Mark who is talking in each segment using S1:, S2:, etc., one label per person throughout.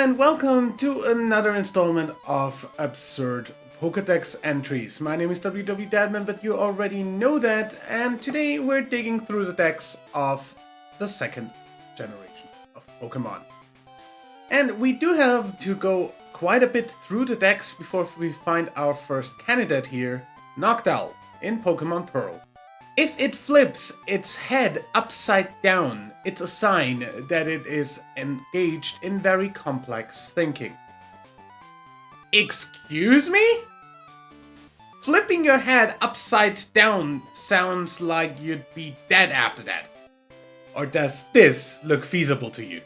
S1: and welcome to another installment of Absurd Pokedex Entries. My name is WW Dadman, but you already know that, and today we're digging through the decks of the second generation of Pokemon. And we do have to go quite a bit through the decks before we find our first candidate here, Noctowl, in Pokemon Pearl. If it flips its head upside down, it's a sign that it is engaged in very complex thinking. Excuse me? Flipping your head upside down sounds like you'd be dead after that. Or does this look feasible to you?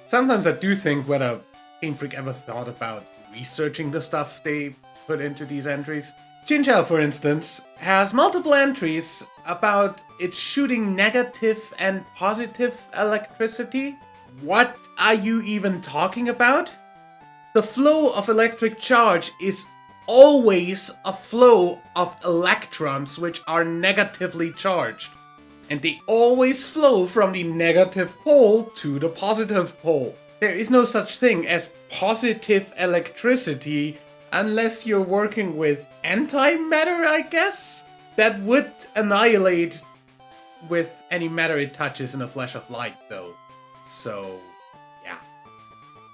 S1: Sometimes I do think whether Game Freak ever thought about researching the stuff they put into these entries. Chinchou, for instance, has multiple entries about it shooting negative and positive electricity. What are you even talking about? The flow of electric charge is always a flow of electrons which are negatively charged. And they always flow from the negative pole to the positive pole. There is no such thing as positive electricity unless you're working with antimatter, I guess? That would annihilate with any matter it touches in a flash of light, though. So, yeah.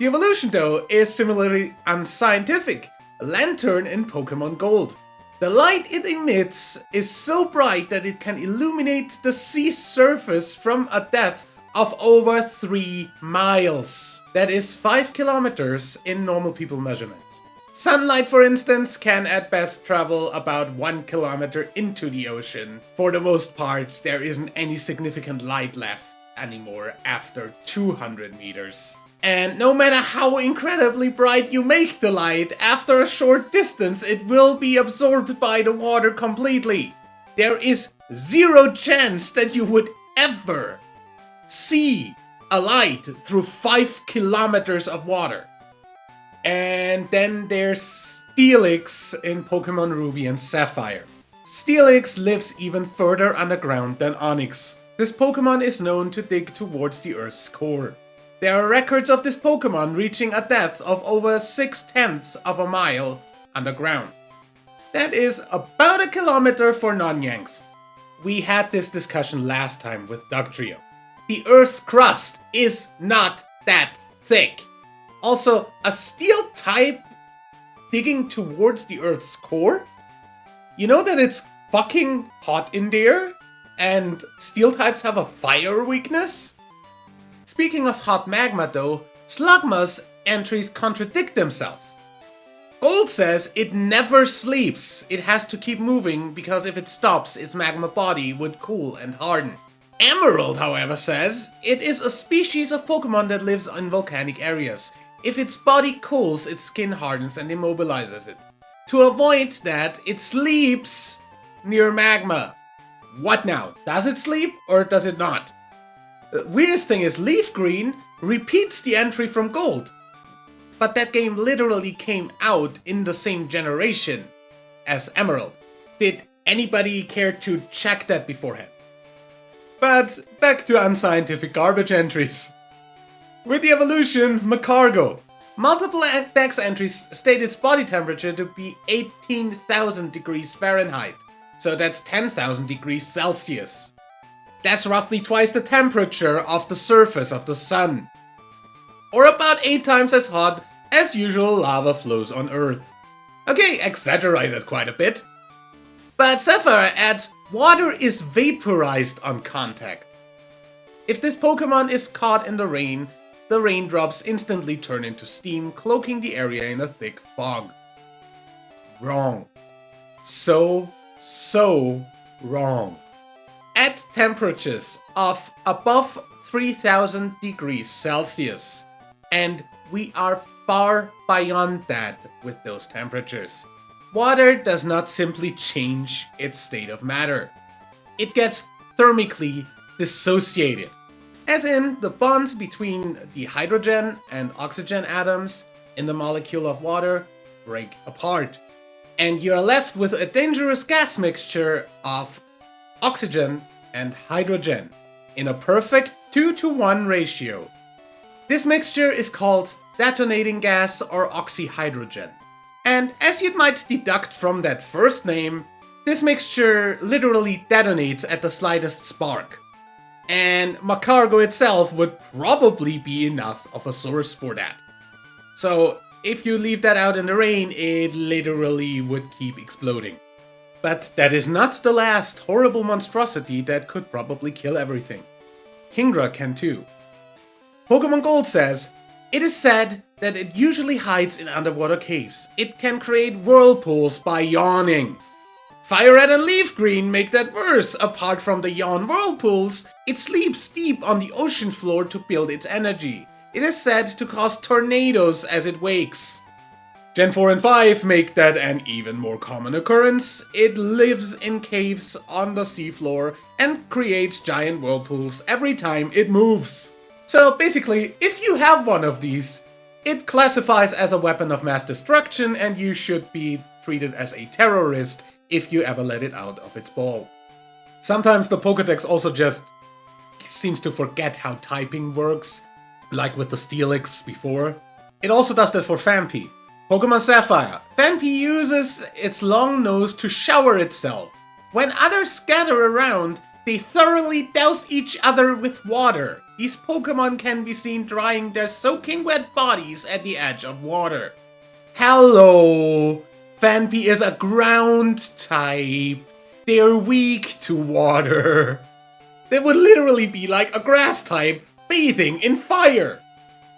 S1: The evolution, though, is similarly unscientific. A lantern in Pokemon Gold. The light it emits is so bright that it can illuminate the sea surface from a depth of over 3 miles. That is 5 kilometers in normal people measurements. Sunlight, for instance, can at best travel about 1 kilometer into the ocean. For the most part, there isn't any significant light left anymore after 200 meters. And no matter how incredibly bright you make the light, after a short distance it will be absorbed by the water completely. There is zero chance that you would ever see a light through 5 kilometers of water. And then there's Steelix in Pokemon Ruby and Sapphire. Steelix lives even further underground than Onix. This Pokemon is known to dig towards the Earth's core. There are records of this Pokemon reaching a depth of over 6/10 of a mile underground. That is about a kilometer for non-Yanks. We had this discussion last time with Dugtrio. The Earth's crust is not that thick. Also, a steel type digging towards the Earth's core? You know that it's fucking hot in there? And steel types have a fire weakness? Speaking of hot magma though, Slugma's entries contradict themselves. Gold says it never sleeps, it has to keep moving because if it stops, its magma body would cool and harden. Emerald, however, says it is a species of Pokemon that lives in volcanic areas. If its body cools, its skin hardens and immobilizes it. To avoid that, it sleeps near magma. What now? Does it sleep or does it not? The weirdest thing is Leaf Green repeats the entry from Gold. But that game literally came out in the same generation as Emerald. Did anybody care to check that beforehand? But back to unscientific garbage entries. With the evolution, Macargo. Multiple dex entries state its body temperature to be 18,000 degrees Fahrenheit. So that's 10,000 degrees Celsius. That's roughly twice the temperature of the surface of the sun. Or about 8 times as hot as usual lava flows on Earth. Okay, exaggerated quite a bit. But Sapphire adds, water is vaporized on contact. If this Pokemon is caught in the raindrops instantly turn into steam, cloaking the area in a thick fog. Wrong. So wrong. At temperatures of above 3000 degrees Celsius, and we are far beyond that with those temperatures, water does not simply change its state of matter. It gets thermically dissociated. As in, the bonds between the hydrogen and oxygen atoms in the molecule of water break apart. And you're left with a dangerous gas mixture of oxygen and hydrogen in a perfect 2-to-1 ratio. This mixture is called detonating gas or oxyhydrogen. And as you might deduct from that first name, this mixture literally detonates at the slightest spark. And Macargo itself would probably be enough of a source for that. So if you leave that out in the rain, it literally would keep exploding. But that is not the last horrible monstrosity that could probably kill everything. Kingdra can too. Pokemon Gold says, it is said that it usually hides in underwater caves. It can create whirlpools by yawning. Fire Red and Leaf Green make that worse. Apart from the yawn whirlpools, it sleeps deep on the ocean floor to build its energy. It is said to cause tornadoes as it wakes. Gen 4 and 5 make that an even more common occurrence. It lives in caves on the seafloor and creates giant whirlpools every time it moves. So basically, if you have one of these, it classifies as a weapon of mass destruction and you should be treated as a terrorist if you ever let it out of its ball. Sometimes the Pokedex also just seems to forget how typing works, like with the Steelix before. It also does that for Phanpy. Pokemon Sapphire. Phanpy uses its long nose to shower itself. When others scatter around, they thoroughly douse each other with water. These Pokemon can be seen drying their soaking wet bodies at the edge of water. Hello! Phanpy is a ground type. They are weak to water. They would literally be like a grass type bathing in fire.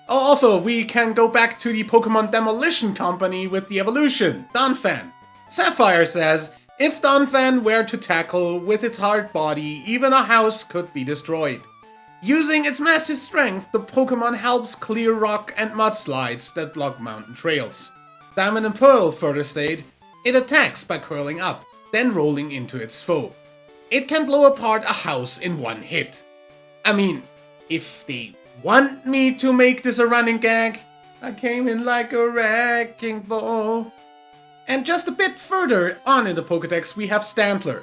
S1: Also, we can go back to the Pokemon Demolition Company with the evolution, Donphan. Sapphire says, if Donphan were to tackle with its hard body, even a house could be destroyed. Using its massive strength, the Pokemon helps clear rock and mudslides that block mountain trails. Diamond and Pearl further state, it attacks by curling up, then rolling into its foe. It can blow apart a house in one hit. I mean, if they want me to make this a running gag, I came in like a wrecking ball. And just a bit further on in the Pokedex we have Stantler.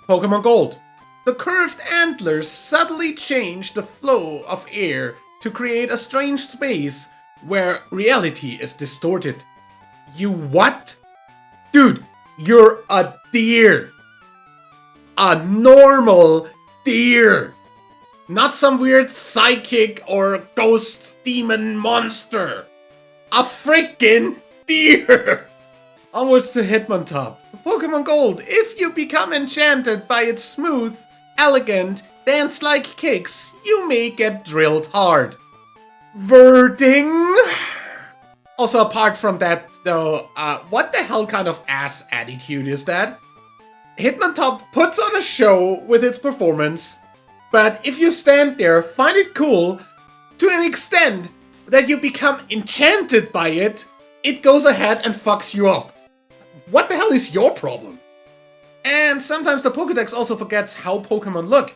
S1: Pokemon Gold. The curved antlers subtly change the flow of air to create a strange space where reality is distorted. You what? Dude, you're a deer. A normal deer. Not some weird psychic or ghost demon monster. A freaking deer. Onwards to Hitmontop. Pokemon Gold. If you become enchanted by its smooth, elegant, dance-like kicks, you may get drilled hard. Verding. Also, apart from that, though, what the hell kind of ass attitude is that? Hitmontop puts on a show with its performance, but if you stand there, find it cool, to an extent that you become enchanted by it, it goes ahead and fucks you up. What the hell is your problem? And sometimes the Pokedex also forgets how Pokemon look.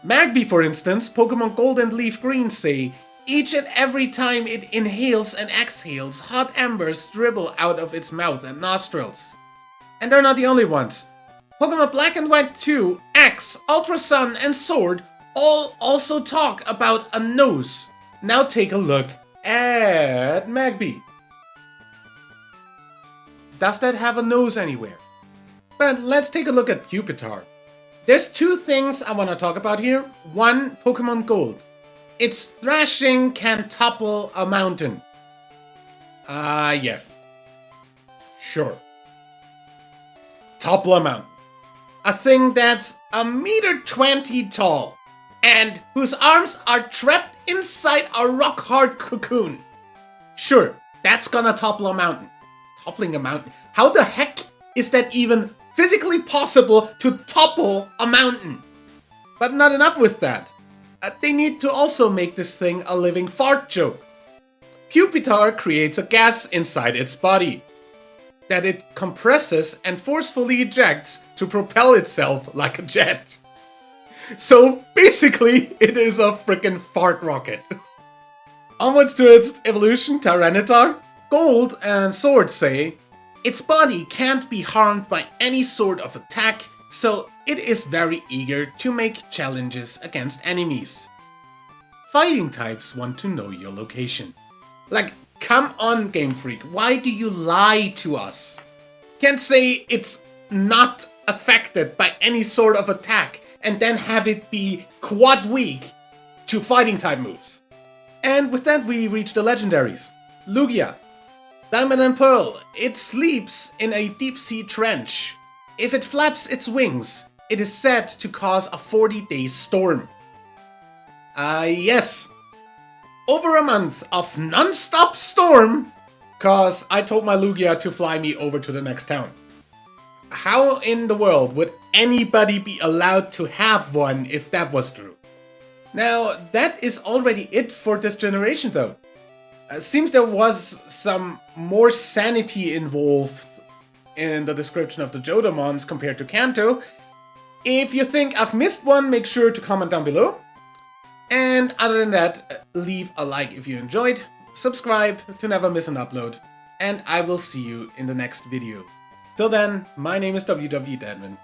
S1: Magby, for instance, Pokemon Gold and Leaf Green say, each and every time it inhales and exhales, hot embers dribble out of its mouth and nostrils. And they're not the only ones. Pokemon Black and White 2, X, Ultra Sun, and Sword all also talk about a nose. Now take a look at Magby. Does that have a nose anywhere? But let's take a look at Pupitar. There's two things I want to talk about here. One, Pokemon Gold. Its thrashing can topple a mountain. Yes. Sure. Topple a mountain. A thing that's 1.20 meters tall, and whose arms are trapped inside a rock-hard cocoon. Sure, that's gonna topple a mountain. Toppling a mountain? How the heck is that even physically possible to topple a mountain? But not enough with that. They need to also make this thing a living fart joke. Pupitar creates a gas inside its body that it compresses and forcefully ejects to propel itself like a jet. So basically, it is a freaking fart rocket. Onwards to its evolution, Tyranitar. Gold and Sword say, its body can't be harmed by any sort of attack, so it is very eager to make challenges against enemies. fighting types want to know your location. Like, come on, Game Freak, why do you lie to us? Can't say it's not affected by any sort of attack and then have it be quad weak to fighting type moves. And with that we reach the legendaries. Lugia. Diamond and Pearl. It sleeps in a deep sea trench. If it flaps its wings, it is said to cause a 40-day storm. Yes. Over a month of non-stop storm, cause I told my Lugia to fly me over to the next town. How in the world would anybody be allowed to have one if that was true? Now, that is already it for this generation though. Seems there was some more sanity involved in the description of the Johto mons compared to Kanto. If you think I've missed one, make sure to comment down below. And other than that, leave a like if you enjoyed, subscribe to never miss an upload, and I will see you in the next video. Till then, my name is WW Deadman.